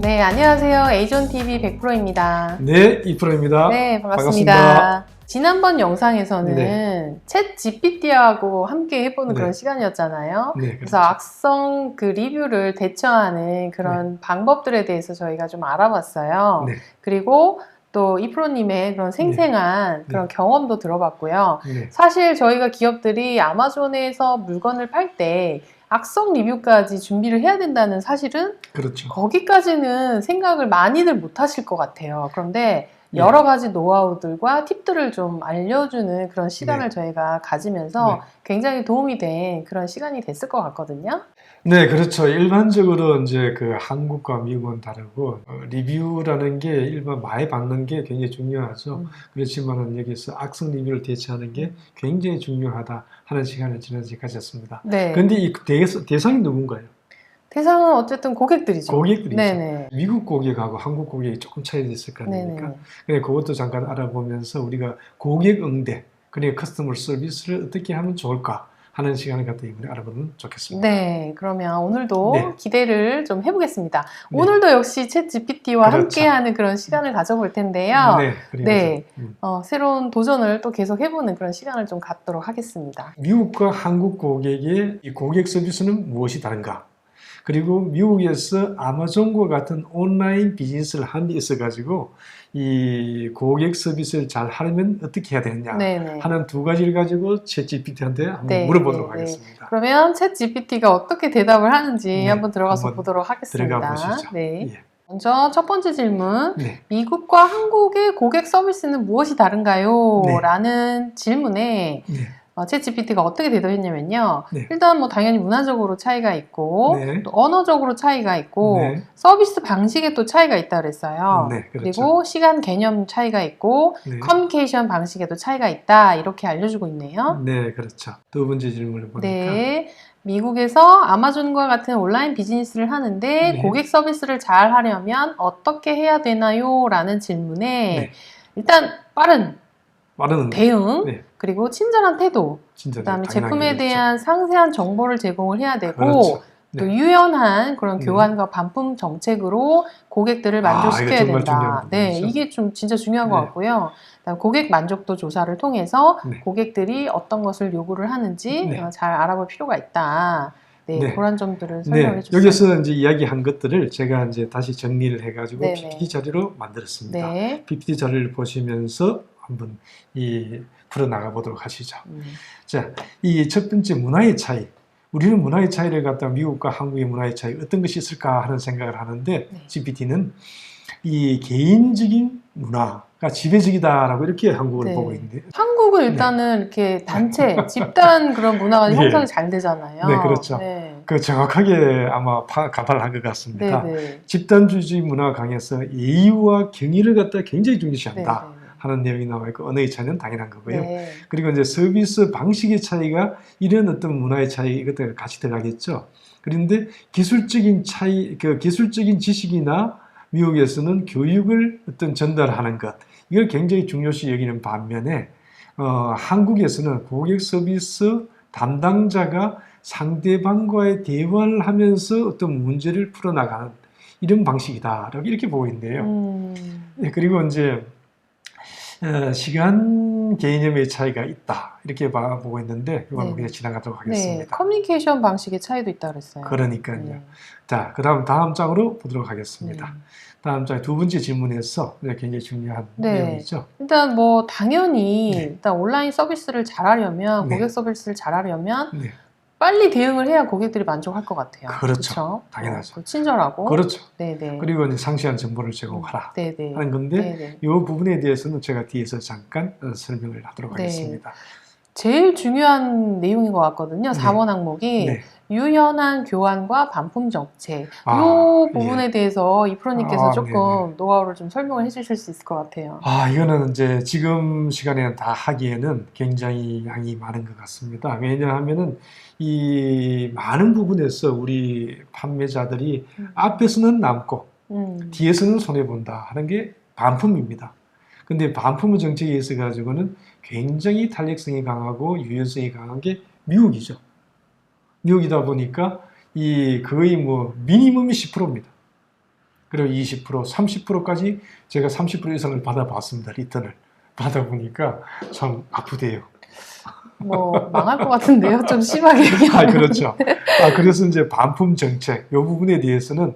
네, 안녕하세요. 에이전TV 100%입니다. 네, 2%입니다. 네, 반갑습니다. 지난번 영상에서는 네. 챗 GPT하고 함께 해보는 네. 그런 시간이었잖아요. 네, 그래서 그렇죠. 악성 그 리뷰를 대처하는 그런 방법들에 대해서 저희가 좀 알아봤어요. 네. 그리고 또 이프로님의 그런 생생한 그런 경험도 들어봤고요. 네. 사실 저희가 기업들이 아마존에서 물건을 팔 때 악성 리뷰까지 준비를 해야 된다는 사실은 그렇죠. 거기까지는 생각을 많이들 못 하실 것 같아요. 그런데 여러 가지 노하우들과 팁들을 좀 알려주는 그런 시간을 저희가 가지면서 굉장히 도움이 된 그런 시간이 됐을 것 같거든요. 네, 그렇죠. 일반적으로 이제 그 한국과 미국은 다르고 리뷰라는 게 일반 많이 받는 게 굉장히 중요하죠. 그렇지만은 여기서 악성 리뷰를 대처하는 게 굉장히 중요하다 하는 시간을 지난주에 가졌습니다. 네. 그런데 이 대상이 누군가요? 대상은 어쨌든 고객들이죠. 고객들이죠. 네네. 미국 고객하고 한국 고객이 조금 차이가 있을 거 아닙니까? 그래 그것도 잠깐 알아보면서 우리가 고객 응대, 그러니까 커스터머 서비스를 어떻게 하면 좋을까 하는 시간을 갖다 이번에 알아보면 좋겠습니다. 네, 그러면 오늘도 기대를 좀 해보겠습니다. 오늘도 역시 챗 GPT와 함께하는 그런 시간을 가져볼 텐데요. 새로운 도전을 또 계속 해보는 그런 시간을 좀 갖도록 하겠습니다. 미국과 한국 고객의 이 고객 서비스는 무엇이 다른가? 그리고 미국에서 아마존과 같은 온라인 비즈니스를 하는 데 있어가지고 이 고객 서비스를 잘 하려면 어떻게 해야 되느냐 하는 두 가지를 가지고 챗 GPT한테 한번 물어보도록 하겠습니다. 그러면 챗 GPT가 어떻게 대답을 하는지 한번 들어가서 보도록 하겠습니다. 들어가 보시죠. 먼저 첫 번째 질문, 미국과 한국의 고객 서비스는 무엇이 다른가요? 라는 질문에 챗 GPT가 어떻게 대답했냐면요. 일단 뭐 당연히 문화적으로 차이가 있고 또 언어적으로 차이가 있고 서비스 방식에 또 차이가 있다 그랬어요. 그리고 시간 개념 차이가 있고 커뮤니케이션 방식에도 차이가 있다 이렇게 알려주고 있네요. 네, 그렇죠. 두 번째 질문을 보니까 미국에서 아마존과 같은 온라인 비즈니스를 하는데 고객 서비스를 잘 하려면 어떻게 해야 되나요? 라는 질문에 일단 빠른 대응, 그리고 친절한 태도, 그다음에 제품에 대한 상세한 정보를 제공을 해야 되고 또 유연한 그런 교환과 반품 정책으로 고객들을 만족시켜야 된다. 이게 좀 진짜 중요한 것 같고요. 그다음에 고객 만족도 조사를 통해서 고객들이 어떤 것을 요구를 하는지 잘 알아볼 필요가 있다. 그런 점들을 설명해 주셨어요. 여기서 이제 이야기한 것들을 제가 이제 다시 정리를 해가지고 PPT 자료로 만들었습니다. PPT 자료를 보시면서 한번 풀어나가 보도록 하시죠. 자, 이 첫 번째 문화의 차이. 우리는 문화의 차이를 갖다 미국과 한국의 문화의 차이 어떤 것이 있을까 하는 생각을 하는데 GPT는 이 개인적인 문화가 지배적이다라고 이렇게 한국을 보고 있는데 한국은 일단은 이렇게 단체, 집단 그런 문화가 형성이 잘 되잖아요. 네, 그렇죠. 그 정확하게 아마 간파를 한 것 같습니다. 집단주의 문화가 강해서 예의와 경의를 갖다 굉장히 중시한다. 하는 내용이 나와 있고 언어의 차이는 당연한 거고요. 그리고 이제 서비스 방식의 차이가 이런 어떤 문화의 차이 이것들 같이 들어가겠죠. 그런데 기술적인 차이, 그 기술적인 지식이나 미국에서는 교육을 어떤 전달하는 것 이걸 굉장히 중요시 여기는 반면에 한국에서는 고객 서비스 담당자가 상대방과의 대화를 하면서 어떤 문제를 풀어나가는 이런 방식이다라고 이렇게 보고 있는데요. 그리고 이제 시간 개념의 차이가 있다 이렇게 보고 있는데 이건 그냥 지나가도록 하겠습니다. 커뮤니케이션 방식의 차이도 있다 그랬어요. 그러니까요. 자, 그다음 다음 장으로 보도록 하겠습니다. 다음 장 두 번째 질문에서 굉장히 중요한 내용이죠. 일단 뭐 당연히 일단 온라인 서비스를 잘하려면 고객 서비스를 잘하려면 빨리 대응을 해야 고객들이 만족할 것 같아요. 그렇죠. 당연하죠. 친절하고. 그렇죠. 그리고 이제 상세한 정보를 제공하라 하는 건데 이 부분에 대해서는 제가 뒤에서 잠깐 설명을 하도록 하겠습니다. 제일 중요한 내용인 것 같거든요. 4번 항목이 유연한 교환과 반품 정책. 이 부분에 대해서 이프로님께서 조금 노하우를 좀 설명을 해주실 수 있을 것 같아요. 이거는 이제 지금 시간에 다 하기에는 굉장히 양이 많은 것 같습니다. 왜냐하면은 이 많은 부분에서 우리 판매자들이 앞에서는 남고 뒤에서는 손해본다 하는 게 반품입니다. 근데 반품 정책에 있어 가지고는 굉장히 탄력성이 강하고 유연성이 강한 게 미국이죠. 미국이다 보니까 이 거의 뭐 미니멈이 10%입니다. 그리고 20%, 30%까지 제가 30% 이상을 받아봤습니다. 리턴을 받아보니까 참 아프대요. 뭐 망할 것 같은데요, 좀 심하게 얘기하면. 그렇죠. 그래서 이제 반품 정책 이 부분에 대해서는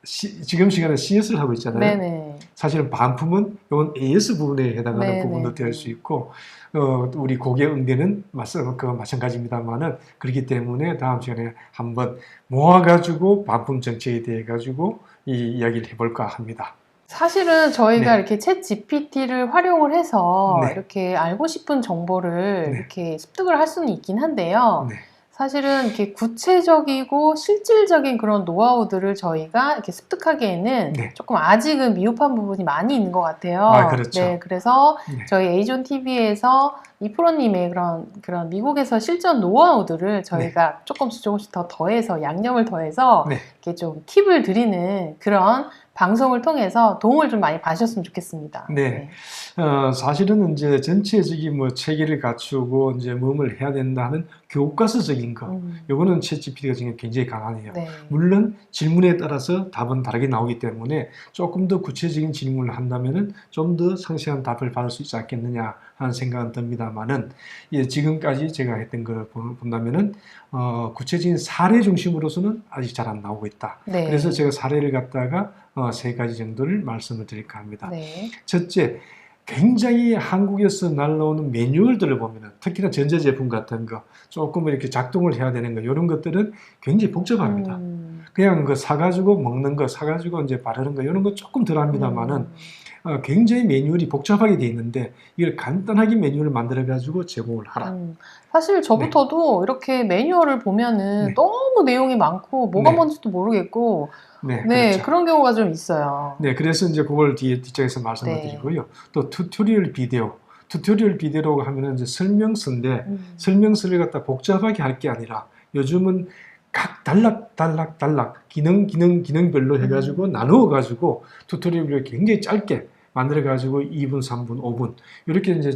지금 시간에 CS를 하고 있잖아요. 네네. 사실은 반품은 이건 AS 부분에 해당하는 네네. 부분도 될 수 있고 우리 고객 응대는 마찬가지입니다만은 그렇기 때문에 다음 시간에 한번 모아가지고 반품 정책에 대해 가지고 이 이야기를 해볼까 합니다. 사실은 저희가 네. 이렇게 챗 GPT를 활용을 해서 네. 이렇게 알고 싶은 정보를 네. 이렇게 습득을 할 수는 있긴 한데요. 네. 사실은 이렇게 구체적이고 실질적인 그런 노하우들을 저희가 이렇게 습득하기에는 네. 조금 아직은 미흡한 부분이 많이 있는 것 같아요. 그렇죠. 네, 그래서 네. 저희 에이존 TV에서 이 프로님의 그런 미국에서 실전 노하우들을 저희가 네. 조금씩 더 더해서 양념을 더해서 네. 이렇게 좀 팁을 드리는 그런 방송을 통해서 도움을 좀 많이 받으셨으면 좋겠습니다. 네. 사실은 이제 전체적인 뭐 체계를 갖추고 이제 뭐를 해야 된다 하는 교과서적인 거, 요거는 챗GPT가 지금 굉장히 강하네요. 네. 물론 질문에 따라서 답은 다르게 나오기 때문에 조금 더 구체적인 질문을 한다면은 좀 더 상세한 답을 받을 수 있지 않겠느냐 하는 생각은 듭니다만은 지금까지 제가 했던 걸 본다면은 구체적인 사례 중심으로서는 아직 잘 안 나오고 있다. 네. 그래서 제가 사례를 갖다가 3가지 정도를 말씀을 드릴까 합니다. 네. 첫째, 굉장히 한국에서 날라오는 매뉴얼들을 보면은 특히나 전자제품 같은 거 조금 이렇게 작동을 해야 되는 거 이런 것들은 굉장히 복잡합니다. 그냥 사가지고 먹는 거, 사가지고 이제 바르는 거 이런 거 조금 덜 합니다만은 굉장히 매뉴얼이 복잡하게 돼 있는데 이걸 간단하게 매뉴얼을 만들어 가지고 제공을 하라. 사실 저부터도 네. 이렇게 매뉴얼을 보면은 네. 너무 내용이 많고 뭐가 네. 뭔지도 모르겠고 네, 그렇죠. 그런 경우가 좀 있어요. 네, 그래서 이제 그걸 뒤쪽에서 말씀을 드리고요. 또 튜토리얼 비디오라고 하면은 이제 설명서인데 설명서를 갖다 복잡하게 할 게 아니라 요즘은 각 단락 기능별로 해가지고 나누어가지고 튜토리얼을 굉장히 짧게 만들어가지고 2분, 3분, 5분 이렇게 이제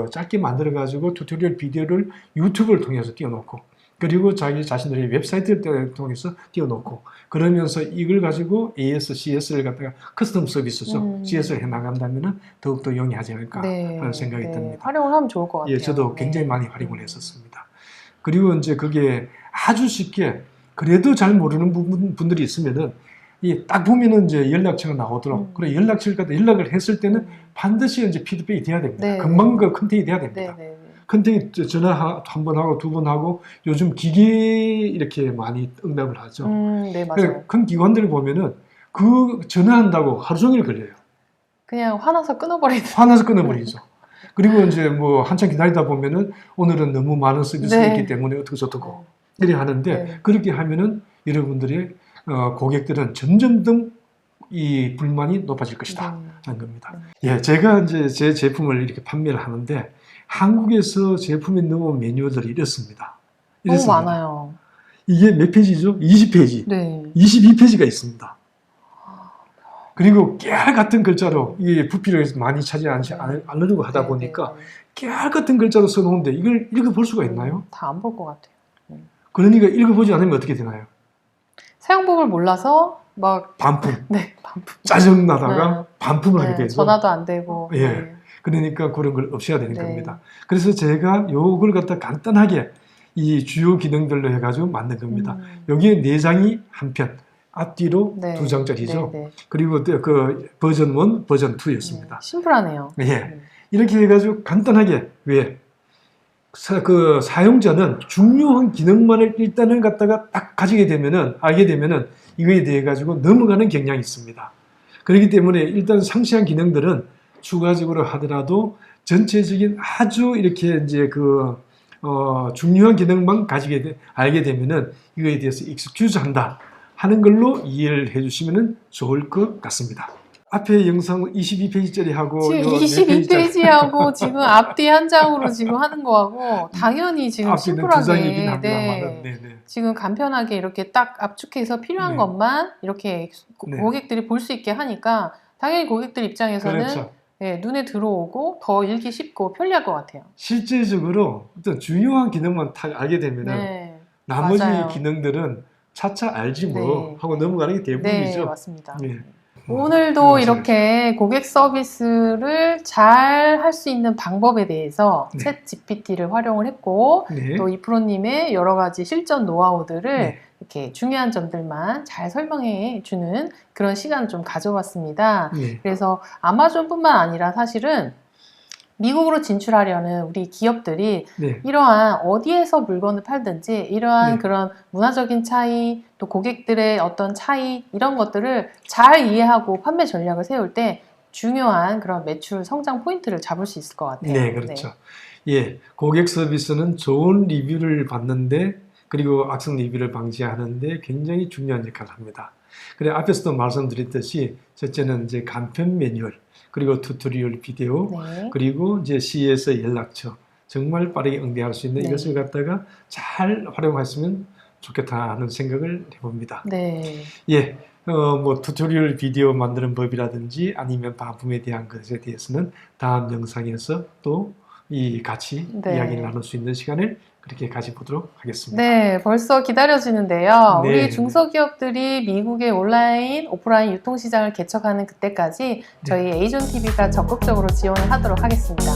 짧게 만들어가지고 튜토리얼 비디오를 유튜브를 통해서 띄워놓고 그리고 자기 자신들의 웹사이트를 통해서 띄워놓고 그러면서 이걸 가지고 AS, CS를 갖다가 커스텀 서비스죠. CS를 해나간다면 더욱더 용이하지 않을까 하는 생각이 듭니다. 활용을 하면 좋을 것 같아요. 예, 저도 굉장히 많이 활용을 했었습니다. 그리고 이제 그게 아주 쉽게 그래도 잘 모르는 분들이 있으면은 딱 보면은 이제 연락처가 나오도록 그래 연락을 했을 때는 반드시 이제 피드백이 돼야 됩니다. 네. 금방 그 컨택이 돼야 됩니다. 컨택이 전화 한 번 하고 두 번 하고 요즘 기계 이렇게 많이 응답을 하죠. 네, 맞아요. 큰 기관들을 보면은 그 전화한다고 하루 종일 걸려요. 그냥 화나서 끊어버리죠. 그리고 이제 뭐 한참 기다리다 보면은 오늘은 너무 많은 서비스가 네. 있기 때문에 어떻고 이렇게 하는데 그렇게 하면은 여러분들의 고객들은 점점 이 불만이 높아질 것이다 하는 겁니다. 예, 제가 이제 제 제품을 이렇게 판매를 하는데 한국에서 제품에 넣은 매뉴얼들이 이렇습니다. 너무 많아요. 이게 몇 페이지죠? 20페이지. 네. 22페이지가 있습니다. 그리고 깨알 같은 글자로 이 부피를 많이 차지하지 않으려고 하다 보니까 깨알 같은 글자로 써놓은데 이걸 읽어볼 수가 있나요? 다 안 볼 것 같아요. 그러니까 읽어보지 않으면 어떻게 되나요? 사용법을 몰라서 막 반품. 네, 반품. 짜증나다가 반품을 하게 되죠. 전화도 안 되고. 예. 그러니까 그런 걸 없애야 되는 겁니다. 그래서 제가 요걸 갖다 간단하게 이 주요 기능별로 해가지고 만든 겁니다. 여기에 4장이 한 편, 앞뒤로 2장짜리죠. 그리고 그 버전 1, 버전 2였습니다. 심플하네요. 예. 이렇게 해가지고 간단하게 그 사용자는 중요한 기능만을 일단은 갖다가 딱 알게 되면은 이거에 대해 가지고 넘어가는 경향이 있습니다. 그렇기 때문에 일단 상세한 기능들은 추가적으로 하더라도 전체적인 아주 이렇게 이제 중요한 기능만 알게 되면은 이거에 대해서 익스큐즈 한다 하는 걸로 이해를 해주시면 좋을 것 같습니다. 앞에 영상 22페이지짜리 하고 지금 22페이지하고 지금 앞뒤 한 장으로 지금 하는 거하고 당연히 지금 심플하게 지금 간편하게 이렇게 딱 압축해서 필요한 것만 이렇게 고객들이 볼 수 있게 하니까 당연히 고객들 입장에서는 눈에 들어오고 더 읽기 쉽고 편리할 것 같아요. 실질적으로 어떤 중요한 기능만 딱 알게 되면 나머지 기능들은 차차 알지 뭐 하고 넘어가는 게 대부분이죠. 네, 맞습니다. 오늘도 이렇게 고객 서비스를 잘 할 수 있는 방법에 대해서 챗 GPT를 활용을 했고 또 이프로님의 여러 가지 실전 노하우들을 이렇게 중요한 점들만 잘 설명해 주는 그런 시간을 좀 가져봤습니다. 그래서 아마존뿐만 아니라 사실은 미국으로 진출하려는 우리 기업들이 이러한 어디에서 물건을 팔든지 이러한 그런 문화적인 차이 또 고객들의 어떤 차이 이런 것들을 잘 이해하고 판매 전략을 세울 때 중요한 그런 매출 성장 포인트를 잡을 수 있을 것 같아요. 네, 그렇죠. 예, 고객 서비스는 좋은 리뷰를 받는데 그리고 악성 리뷰를 방지하는데 굉장히 중요한 역할을 합니다. 그래 앞에서도 말씀드렸듯이 첫째는 이제 간편 매뉴얼 그리고 튜토리얼 비디오 그리고 이제 CES 연락처 정말 빠르게 응대할 수 있는 이것을 갖다가 잘 활용했으면 좋겠다 하는 생각을 해봅니다. 예, 뭐 튜토리얼 비디오 만드는 법이라든지 아니면 반품에 대한 것에 대해서는 다음 영상에서 또 같이 이야기를 나눌 수 있는 시간을 그렇게 가져보도록 하겠습니다. 네, 벌써 기다려지는데요. 우리 중소기업들이 미국의 온라인, 오프라인 유통시장을 개척하는 그때까지 저희 에이존TV가 적극적으로 지원을 하도록 하겠습니다.